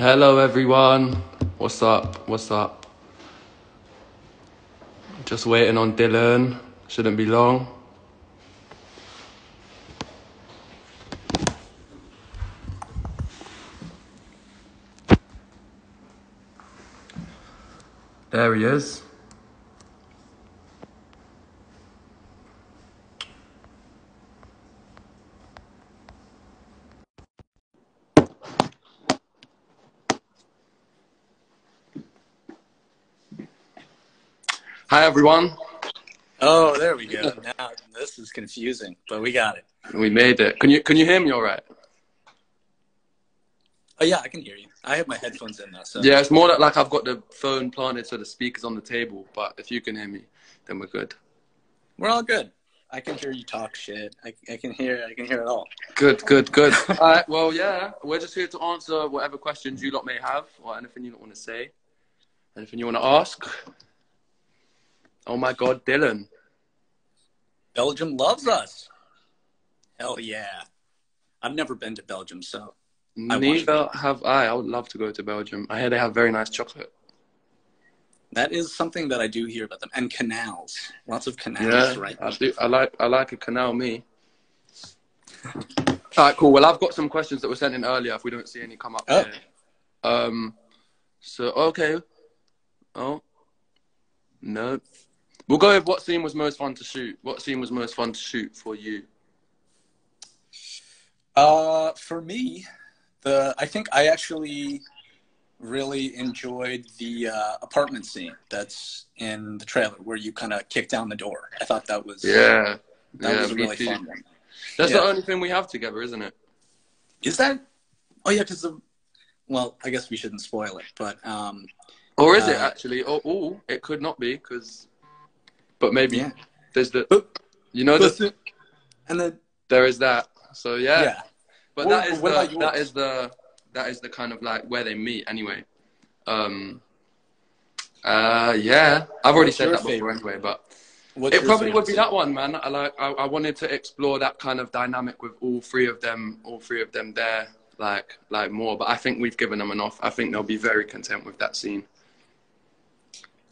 Hello everyone. What's up? What's up? Just waiting on Dylan. Shouldn't be long. There he is. Hi everyone. Oh, there we go. Now this is confusing, but we got it. We made it. Can you hear me all right? Oh yeah, I can hear you. I have my headphones in now, so Yeah, it's more like I've got the phone planted so the speaker's on the table, but if you can hear me, then we're good. we're all good. I can hear you talk shit. I can hear it all. Good. All right, well, yeah, we're just here to answer whatever questions you lot may have or anything you lot want to say. Anything you want to ask. Oh my God, Dylan. Belgium loves us. Hell yeah. I've never been to Belgium, so Neither have I. I would love to go to Belgium. I hear they have very nice chocolate. that is something that I do hear about them. And canals. Lots of canals, Yeah, right? I do. I like a canal, me. All right, cool. Well, I've got some questions that were sent in earlier if we don't see any come up here. So, okay. Oh, no. We'll go with what scene was most fun to shoot. What scene was most fun to shoot for you? For me, I think I actually really enjoyed the apartment scene that's in the trailer where you kind of kick down the door. I thought that was Yeah. that was a me really too. fun one. That's Yeah. the only thing we have together, isn't it? Is that? Oh yeah, because well, I guess we shouldn't spoil it, but Or is it actually? Oh, it could not be but maybe yeah. there's the, And then there is that. So yeah. yeah. But What about yours? that is the kind of like where they meet anyway. Yeah, I've already said that before anyway, but it probably would be that one, man. I wanted to explore that kind of dynamic with all three of them there, like more. But I think we've given them enough. I think they'll be very content with that scene.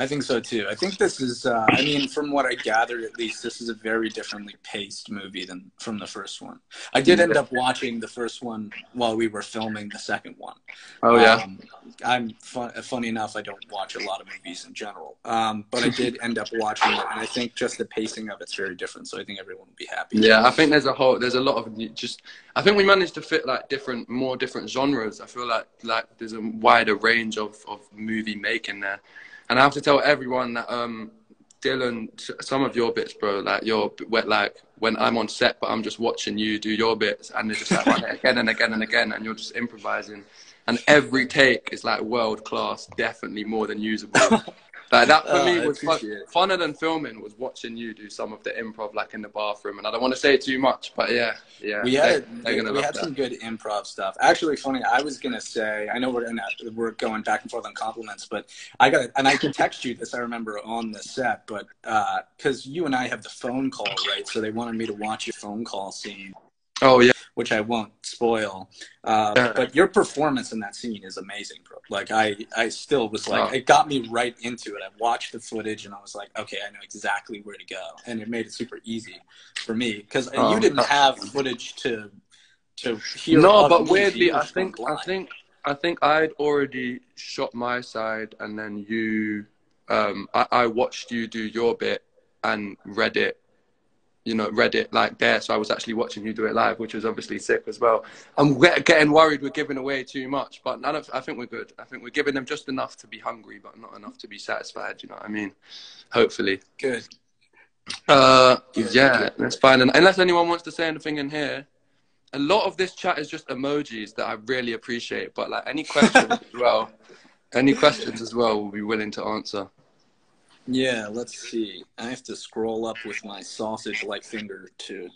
I think so too. I think this is, I mean, from what I gathered, at least, this is a very differently paced movie than from the first one. I did end up watching the first one while we were filming the second one. Oh yeah. Funny enough, I don't watch a lot of movies in general, but I did end up watching it, and I think just the pacing of it's very different. So I think everyone will be happy. Yeah, I think there's a lot of I think we managed to fit like more different genres. I feel like there's a wider range of movie making there. And I have to tell everyone that, Dylan, some of your bits, bro, like like when I'm on set, but I'm just watching you do your bits, and they're just like running again and again and again, and you're just improvising, and every take is like world class, definitely more than usable. Like that for me was funner than filming was watching you do some of the improv like in the bathroom, and I don't want to say too much, but yeah. We had some good improv stuff. Actually, funny, I was gonna say, I know we're going back and forth on compliments, but I can text you this. I remember on the set, but because you and I have the phone call, right? So they wanted me to watch your phone call scene. Oh yeah. Which I won't spoil. But your performance in that scene is amazing, bro. Like I still was like, it got me right into it. I watched the footage and I was like, okay, I know exactly where to go, and it made it super easy for me because you didn't have footage to hear. No, but weirdly, I think I'd already shot my side, and then you, I watched you do your bit and read it like there. So I was actually watching you do it live, which was obviously sick as well. I'm getting worried we're giving away too much, but I think we're good. I think we're giving them just enough to be hungry, but not enough to be satisfied. You know what I mean? Hopefully. Good. Yeah, that's fine. And unless anyone wants to say anything in here, a lot of this chat is just emojis that I really appreciate. But like any questions as well, we'll be willing to answer. Yeah, let's see. I have to scroll up with my sausage-like finger to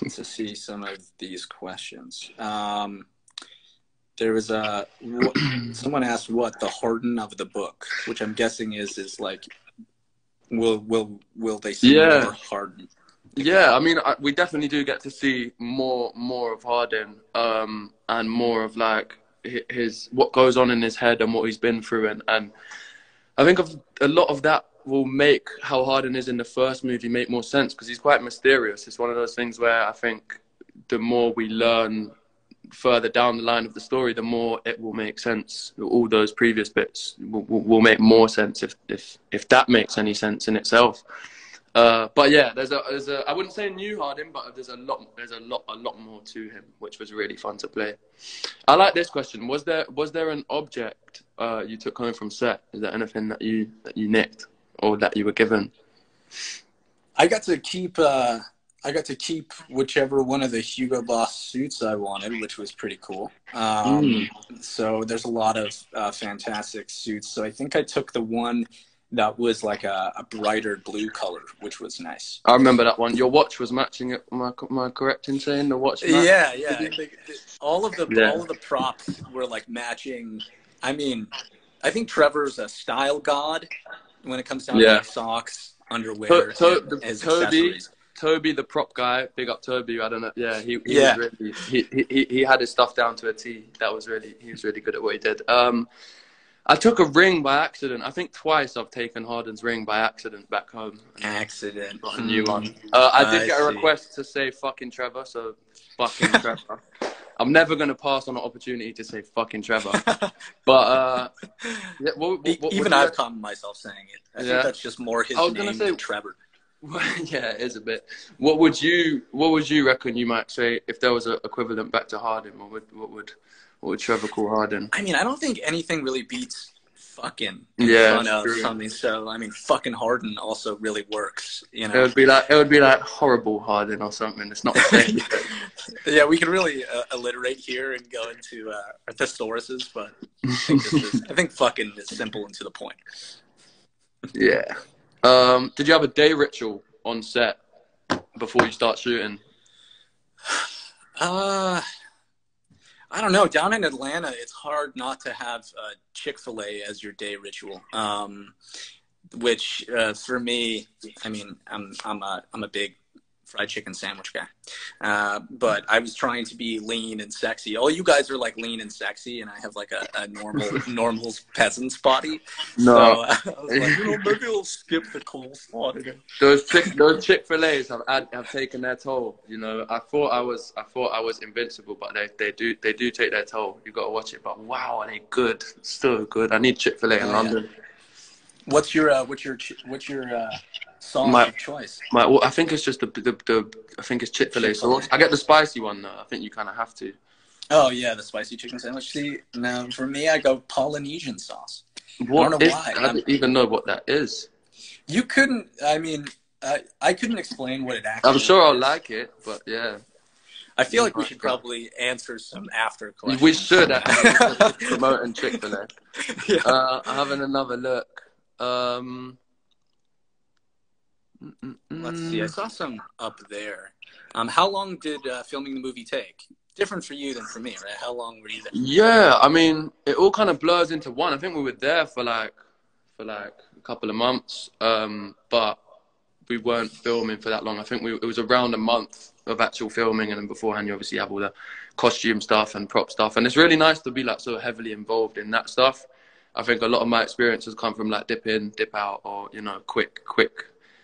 see some of these questions. There was someone asked what the harden of the book, which I'm guessing is like, will they see more Harden? Yeah, I mean, we definitely do get to see more of Harden, and more of like his what goes on in his head and what he's been through, and I think a lot of that will make how Harden is in the first movie make more sense, because he's quite mysterious. It's one of those things where I think the more we learn further down the line of the story, the more it will make sense. All those previous bits will make more sense if that makes any sense in itself. But yeah, there's a I wouldn't say a new Harden, but there's a lot more to him, which was really fun to play. I like this question. Was there an object you took home from set? Is there anything that you nicked or that you were given? I got to keep whichever one of the Hugo Boss suits I wanted, which was pretty cool. So there's a lot of fantastic suits. So I think I took the one that was like a brighter blue color, which was nice. I remember that one. Your watch was matching it. Am I correct in saying the watch matched? Yeah. I think all of the props were like matching. I mean, I think Trevor's a style god when it comes down to like socks, underwear, and his accessories. Toby, the prop guy, big up Toby. I don't know. Yeah, he was really, he had his stuff down to a T. He was really good at what he did. I took a ring by accident. I think twice I've taken Harden's ring by accident back home. Accident. Got a new one. I did get a request to say fucking Trevor, so fucking Trevor. I'm never going to pass on an opportunity to say fucking Trevor. But even I've caught myself saying it. I think that's just more his name than Trevor. Yeah, it is a bit. What would you reckon you might say if there was an equivalent back to Harden? What would Trevor call Harden? I mean, I don't think anything really beats fucking in front of something. So I mean, fucking Harden also really works. You know, it would be like horrible Harden or something. It's not the same. Yeah, we can really alliterate here and go into thesauruses, but I think fucking is simple and to the point. Yeah. Did you have a day ritual on set before you start shooting? I don't know. Down in Atlanta, it's hard not to have Chick-fil-A as your day ritual. Which for me, I mean, I'm a big fried chicken sandwich guy. But I was trying to be lean and sexy. All you guys are like lean and sexy, and I have like a normal peasant's body. No. So I was like, maybe I'll skip the coleslaw today. Those Chick-fil-A's have taken their toll. You know, I thought I was invincible, but they do take their toll. You got to watch it. But wow, are they good? So good. I need Chick-fil-A in London. What's your sauce of choice? I think it's just I think it's Chick-fil-A sauce. I get the spicy one though. I think you kind of have to. Oh yeah, the spicy chicken sandwich. See, now for me, I go Polynesian sauce. I don't know why. I don't even know what that is. You couldn't. I mean, I couldn't explain what it actually. I'm sure I'll is. like it, but yeah. I feel like we should probably answer some after questions. We should promoting Chick-fil-A. Yeah. Having another look. Let's see. I saw some up there. How long did filming the movie take? Different for you than for me, right? How long were you there? Yeah, I mean, it all kind of blurs into one. I think we were there for like a couple of months, but we weren't filming for that long. I think it was around a month of actual filming, and then beforehand you obviously have all the costume stuff and prop stuff, and it's really nice to be like so heavily involved in that stuff. I think a lot of my experiences come from like dip in, dip out, or you know, quick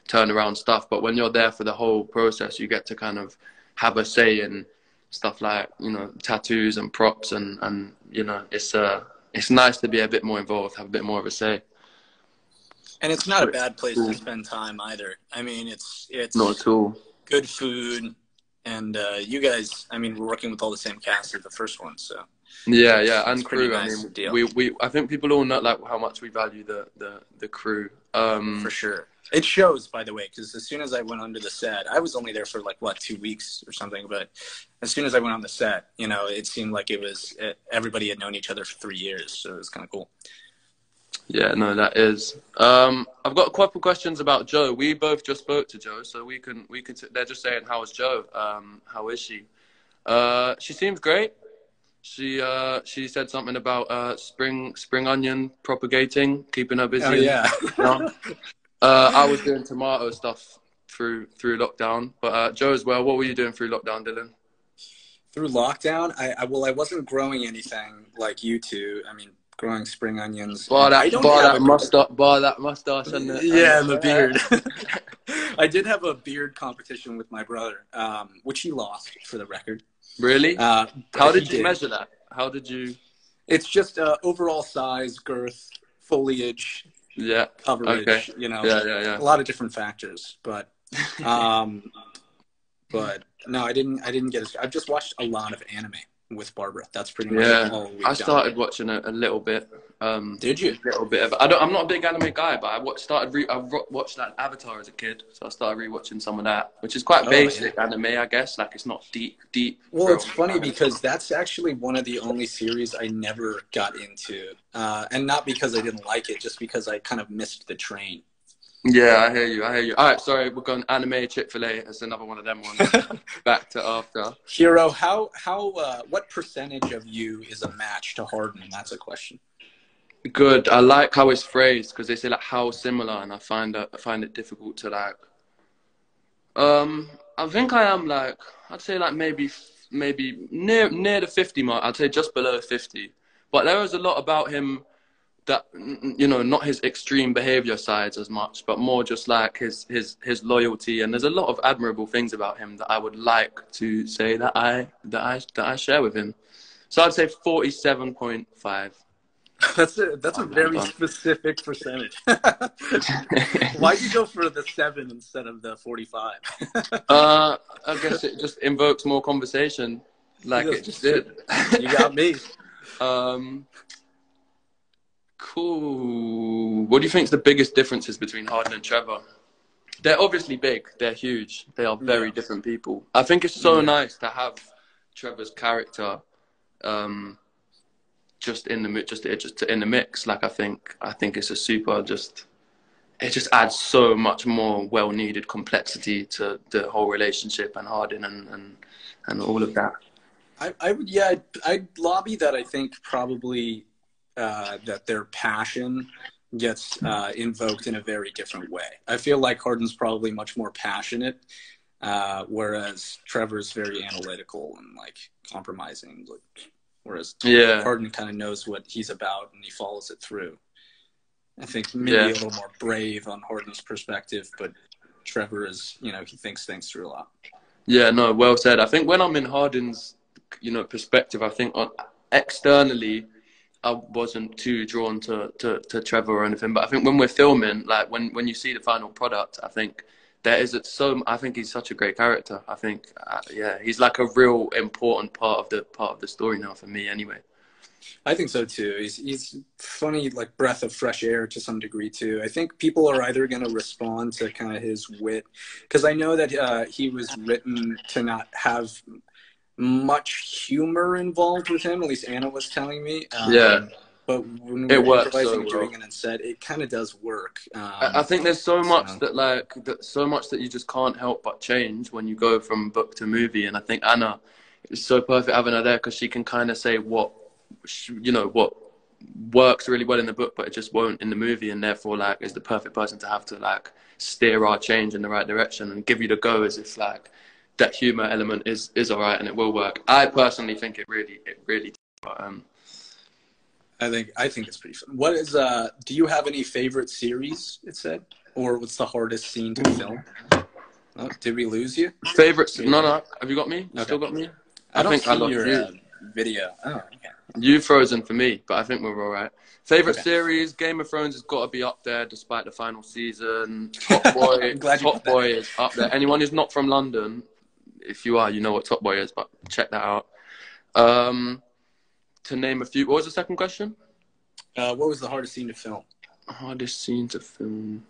turnaround stuff. But when you're there for the whole process, you get to kind of have a say in stuff like, you know, tattoos and props, and you know, it's nice to be a bit more involved, have a bit more of a say. And it's not a bad place to spend time either. I mean, it's not at all. Good food, and you guys, I mean, we're working with all the same cast as the first one, so. Yeah, and crew. Nice I mean, I think people all know like how much we value the crew. For sure. It shows, by the way, because as soon as I went onto the set, I was only there for like 2 weeks or something, but as soon as I went on the set, you know, it seemed like everybody had known each other for 3 years, so it was kind of cool. Yeah, no, that is. I've got a couple questions about Joe. We both just spoke to Joe, so we can. They're just saying, "How is Joe? How is she?" She seems great. She said something about spring onion propagating, keeping her busy. Oh yeah. I was doing tomato stuff through lockdown, but Joe as well. What were you doing through lockdown, Dylan? Through lockdown, I wasn't growing anything like you two. I mean, growing spring onions. Bar I that, don't bar have that a mustache, bar that mustache, and yeah, and the beard. I did have a beard competition with my brother, which he lost for the record. Really? How How did you measure that? How did you? It's just overall size, girth, foliage, Yeah. coverage. Okay. You know, Yeah. a lot of different factors. But no, I didn't get it. I've just watched a lot of anime with Barbara. That's pretty much all we've done. I started watching a little bit. Did you? A little bit of. I'm not a big anime guy, but I watched that Avatar as a kid, so I started rewatching some of that, which is quite basic anime, I guess. Like it's not deep. Well, it's funny because that's actually one of the only series I never got into, and not because I didn't like it, just because I kind of missed the train. Yeah, I hear you. All right, sorry, we're going anime Chick-fil-A. It's another one of them ones. Back to after. Hero, what percentage of you is a match to Harden? That's a question. Good. I like how it's phrased because they say like how similar, and I find it difficult to like. I think I am like I'd say like maybe near the 50 mark. I'd say just below 50. But there is a lot about him that, you know, not his extreme behavior sides as much, but more just like his loyalty. And there's a lot of admirable things about him that I would like to say that I share with him. So I'd say 47.5. That's a very specific percentage. Why'd you go for the 7 instead of the 45? I guess it just invokes more conversation, like it just did. You got me. Cool. What do you think is the biggest differences between Harden and Trevor? They're obviously big. They're huge. They are very different people. I think it's so nice to have Trevor's character, just in the mix. Like I think it's a super it just adds so much more well-needed complexity to the whole relationship and Harden and all of that. I'd lobby that. I think probably that their passion gets invoked in a very different way. I feel like Harden's probably much more passionate, whereas Trevor's very analytical and like compromising. Whereas Harden kind of knows what he's about and he follows it through. I think maybe a little more brave on Harden's perspective, but Trevor is, you know, he thinks things through a lot. Yeah, no, well said. I think when I'm in Harden's, you know, perspective, I think externally, I wasn't too drawn to Trevor or anything. But I think when we're filming, like when you see the final product, I think I think he's such a great character. I think, he's like a real important part of the story now for me anyway. I think so too. He's funny, like breath of fresh air to some degree too. I think people are either going to respond to kind of his wit, because I know that he was written to not have much humor involved with him. At least Anna was telling me. But when we're improvising and doing it instead, it kind of does work. I think there's so much that you just can't help but change when you go from book to movie. And I think Anna is so perfect having her there because she can kind of say what works really well in the book, but it just won't in the movie, and therefore like is the perfect person to have to like steer our change in the right direction and give you the go as if like that humor element is all right and it will work. I personally think it really but, I think it's pretty fun. What is do you have any favorite series, it said, or what's the hardest scene to film? Oh, did we lose you? Favorites? No. Have you got me? You still got me? I think I lost your video. Oh, okay. You frozen for me, but I think we're all right. Favorite series? Game of Thrones has got to be up there, despite the final season. Top Boy is up there. Anyone who's not from London, if you are, you know what Top Boy is, but check that out. To name a few. What was the second question? What was the hardest scene to film? Hardest scene to film.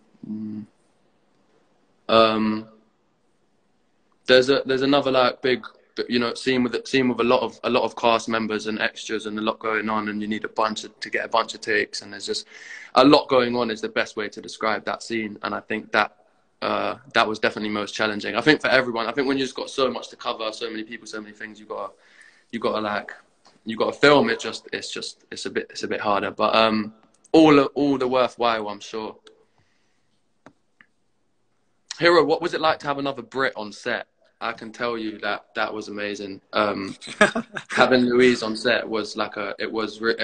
There's another like big, you know, scene with a lot of cast members and extras and a lot going on, and you need to get a bunch of takes, and there's just a lot going on is the best way to describe that scene. And I think that was definitely most challenging. I think for everyone. I think when you just got so much to cover, so many people, so many things, you gotta film. It's a bit harder, but all the worthwhile, I'm sure. Hero, what was it like to have another Brit on set? I can tell you that that was amazing. Having Louise on set was like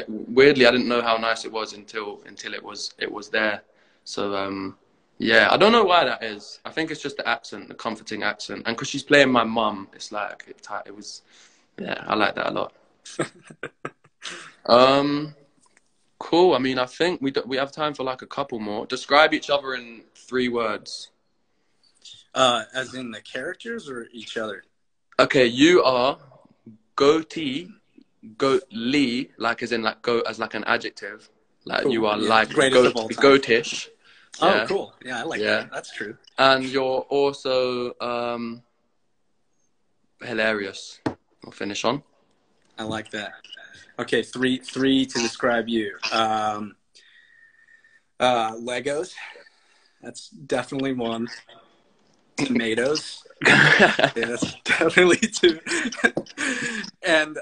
weirdly, I didn't know how nice it was until it was there. So yeah, I don't know why that is. I think it's just the accent, the comforting accent, and because she's playing my mum, it's like it was. Yeah, I like that a lot. Cool. I mean, I think we have time for like a couple more. Describe each other in 3 words. As in the characters or each other? Okay, you are goatee, goatly, like as in like goat as like an adjective. Like cool. You are like goatish. Oh, cool. Yeah, I like that. That's true. And you're also hilarious. We'll finish on. I like that. Okay, three to describe you. Legos. That's definitely one. Tomatoes. Yeah, that's definitely 2. And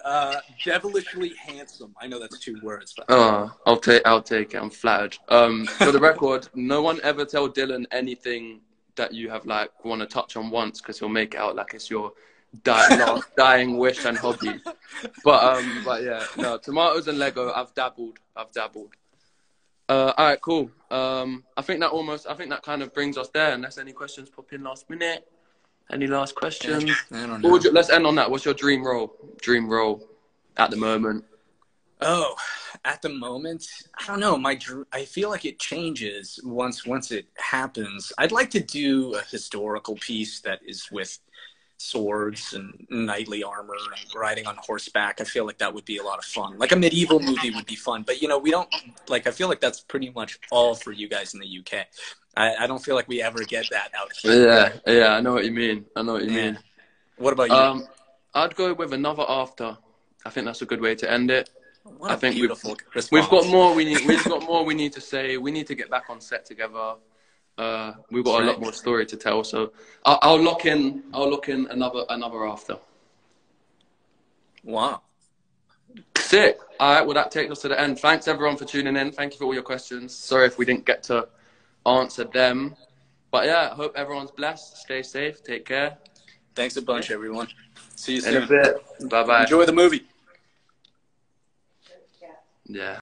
devilishly handsome. I know that's 2 words. But... I'll take it. I'm flattered. For the record, no one ever tell Dylan anything that you have like want to touch on once, because he'll make it out like it's your dying wish and hobby. But yeah, no, tomatoes and Lego. I've dabbled. All right, cool. I think that kind of brings us there. Unless any questions pop in last minute. Any last questions? I don't know. Let's end on that. What's your dream role? At the moment. Oh, at the moment, I don't know. I feel like it changes once it happens. I'd like to do a historical piece that is with swords and knightly armor and riding on horseback. I feel like that would be a lot of fun. Like a medieval movie would be fun, but we don't like. I feel like that's pretty much all for you guys in the UK. I don't feel like we ever get that out here. Yeah, I know what you mean. What about you? I'd go with Another After. I think that's a good way to end it. What a beautiful response. We've got more we need to say. We need to get back on set together. We've got a lot more story to tell, so I'll lock in another After. Wow. Sick. All right, well, that takes us to the end. Thanks everyone for tuning in. Thank you for all your questions. Sorry if we didn't get to answer them, but yeah, I hope everyone's blessed. Stay safe. Take care. Thanks a bunch, everyone. See you soon. In a bit. Bye bye. Enjoy the movie. Yeah.